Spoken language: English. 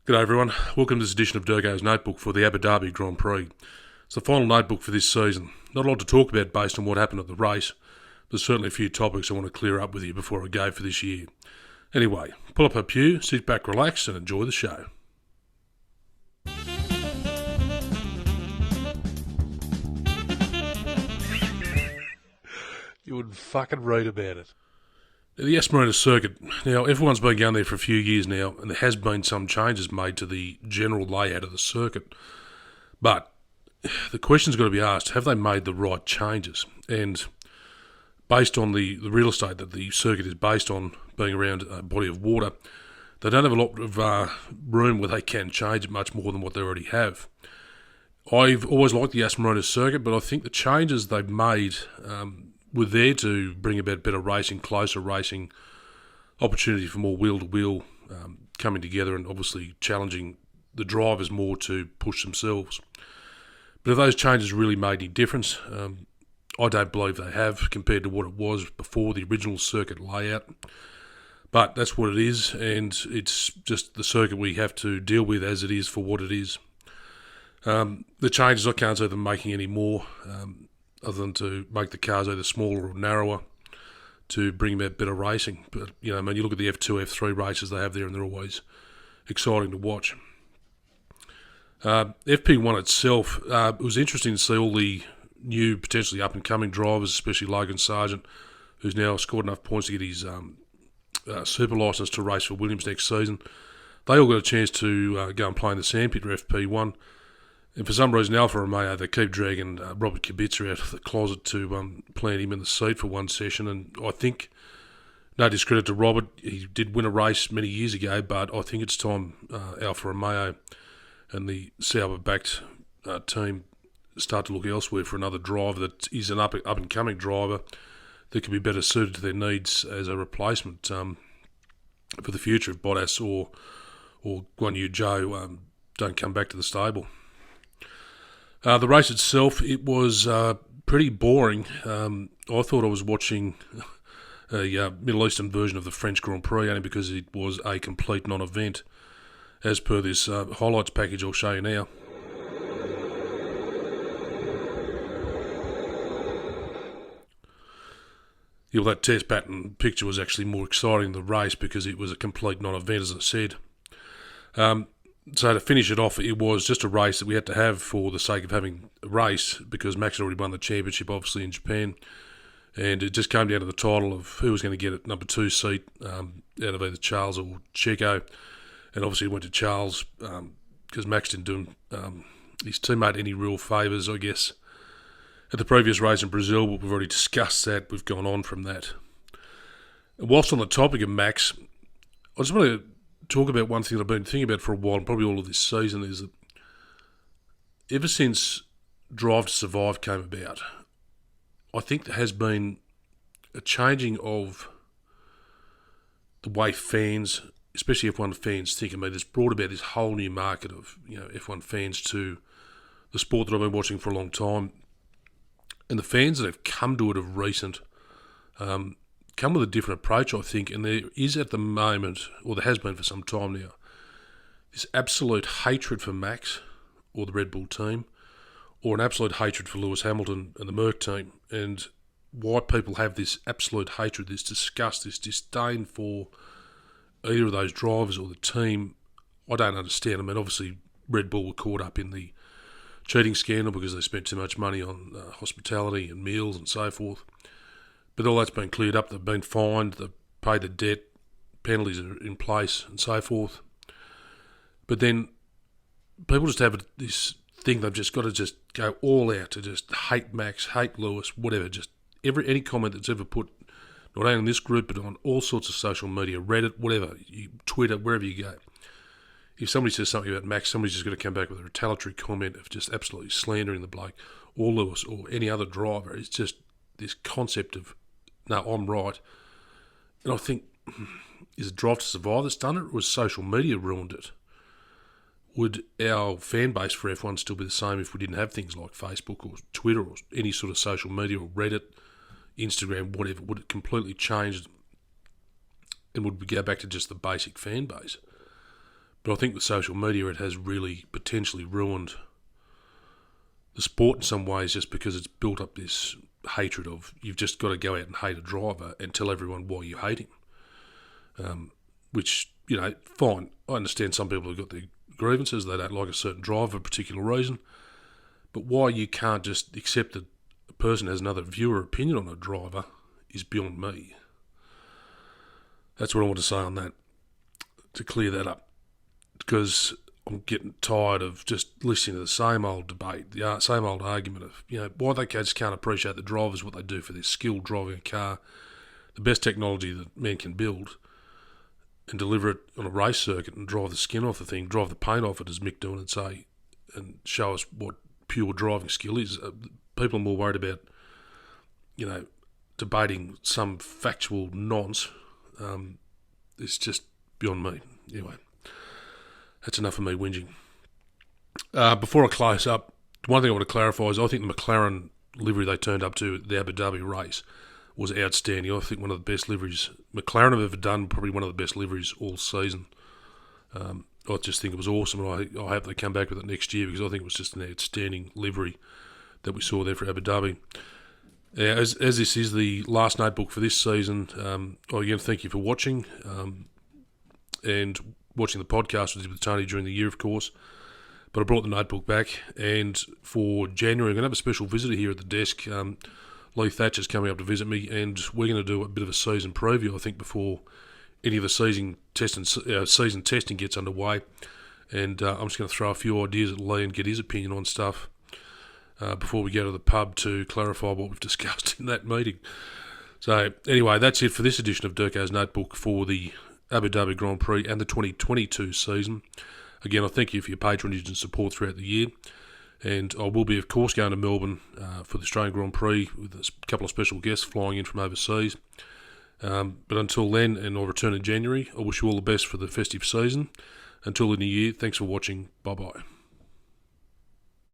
G'day everyone, welcome to this edition of DURKO's Notebook for the Abu Dhabi Grand Prix. It's the final notebook for this season. Not a lot to talk about based on what happened at the race, but certainly a few topics I want to clear up with you before I go for this year. Anyway, pull up a pew, sit back, relax and enjoy the show. You wouldn't fucking read about it. The Armchair circuit. Now, everyone's been going there for a few years now, and there has been some changes made to the general layout of the circuit. But the question's got to be asked, have they made the right changes? And based on the real estate that the circuit is based on, being around a body of water, they don't have a lot of room where they can change it much more than what they already have. I've always liked the Armchair circuit, but I think the changes they've made were there to bring about better racing, closer racing, opportunity for more wheel-to-wheel coming together and obviously challenging the drivers more to push themselves. But have those changes really made any difference? I don't believe they have compared to what it was before the original circuit layout. But that's what it is, and it's just the circuit we have to deal with as it is for what it is. The changes, I can't see them making any more, other than to make the cars either smaller or narrower to bring about better racing. But, you look at the F2, F3 races they have there and they're always exciting to watch. FP1 itself, it was interesting to see all the new, potentially up-and-coming drivers, especially Logan Sargent, who's now scored enough points to get his super licence to race for Williams next season. They all got a chance to go and play in the sandpit for FP1. And for some reason, Alfa Romeo, they keep dragging Robert Kubica out of the closet to plant him in the seat for one session. And I think, no discredit to Robert, he did win a race many years ago, but I think it's time Alfa Romeo and the Sauber-backed team start to look elsewhere for another driver that is an up-and-coming driver that can be better suited to their needs as a replacement for the future if Bottas or Guan Yu Zhou don't come back to the stable. The race itself, it was pretty boring. I thought I was watching a Middle Eastern version of the French Grand Prix only because it was a complete non-event, as per this highlights package I'll show you now. Yeah, well, that test pattern picture was actually more exciting than the race because it was a complete non-event, as I said. So to finish it off, it was just a race that we had to have for the sake of having a race because Max had already won the championship, obviously, in Japan. And it just came down to the title of who was going to get it number 2 seat out of either Charles or Checo. And obviously it went to Charles because Max didn't do his teammate any real favours, I guess. At the previous race in Brazil, we've already discussed that. We've gone on from that. And whilst on the topic of Max, I just want to talk about one thing that I've been thinking about for a while, and probably all of this season, is that ever since Drive to Survive came about, I think there has been a changing of the way fans, especially F1 fans, think. I mean, it's brought about this whole new market of F1 fans to the sport that I've been watching for a long time, and the fans that have come to it of recent come with a different approach, I think, and there is at the moment, or there has been for some time now, this absolute hatred for Max or the Red Bull team, or an absolute hatred for Lewis Hamilton and the Merc team, and why people have this absolute hatred, this disgust, this disdain for either of those drivers or the team, I don't understand. I mean, obviously Red Bull were caught up in the cheating scandal because they spent too much money on hospitality and meals and so forth. But all that's been cleared up. They've been fined, they've paid the debt, penalties are in place and so forth. But then people just have this thing they've just got to just go all out to just hate Max, hate Lewis, whatever. Just any comment that's ever put, not only in this group, but on all sorts of social media, Reddit, whatever, Twitter, wherever you go. If somebody says something about Max, somebody's just going to come back with a retaliatory comment of just absolutely slandering the bloke, or Lewis, or any other driver. It's just this concept of, no, I'm right. And I think, is it Drive to Survive that's done it, or has social media ruined it? Would our fan base for F1 still be the same if we didn't have things like Facebook or Twitter or any sort of social media, or Reddit, Instagram, whatever? Would it completely change, and would we go back to just the basic fan base? But I think with social media, it has really potentially ruined the sport in some ways, just because it's built up this hatred of, you've just got to go out and hate a driver and tell everyone why you hate him. Which, fine. I understand some people have got their grievances. They don't like a certain driver for a particular reason. But why you can't just accept that a person has another view or opinion on a driver is beyond me. That's what I want to say on that, to clear that up. Because I'm getting tired of just listening to the same old debate, the same old argument of, why they just can't appreciate the drivers, what they do for their skill driving a car, the best technology that man can build, and deliver it on a race circuit and drive the skin off the thing, drive the paint off it, as Mick doing, and show us what pure driving skill is. People are more worried about, debating some factual nonce. It's just beyond me. Anyway, that's enough of me whinging. Before I close up, one thing I want to clarify is I think the McLaren livery they turned up to at the Abu Dhabi race was outstanding. I think one of the best liveries McLaren have ever done, probably one of the best liveries all season. I just think it was awesome, and I hope they come back with it next year, because I think it was just an outstanding livery that we saw there for Abu Dhabi. As this is the last notebook for this season, again, thank you for watching, and watching the podcast with Tony during the year, of course. But I brought the notebook back, and for January, I'm going to have a special visitor here at the desk. Lee Thatcher's coming up to visit me, and we're going to do a bit of a season preview, I think, before any of the season testing gets underway. And I'm just going to throw a few ideas at Lee and get his opinion on stuff before we go to the pub to clarify what we've discussed in that meeting. So anyway, that's it for this edition of DURKO's Notebook for the Abu Dhabi Grand Prix and the 2022 season. Again, I thank you for your patronage and support throughout the year. And I will be, of course, going to Melbourne for the Australian Grand Prix with a couple of special guests flying in from overseas. But until then, and I'll return in January, I wish you all the best for the festive season. Until the new year, thanks for watching. Bye-bye.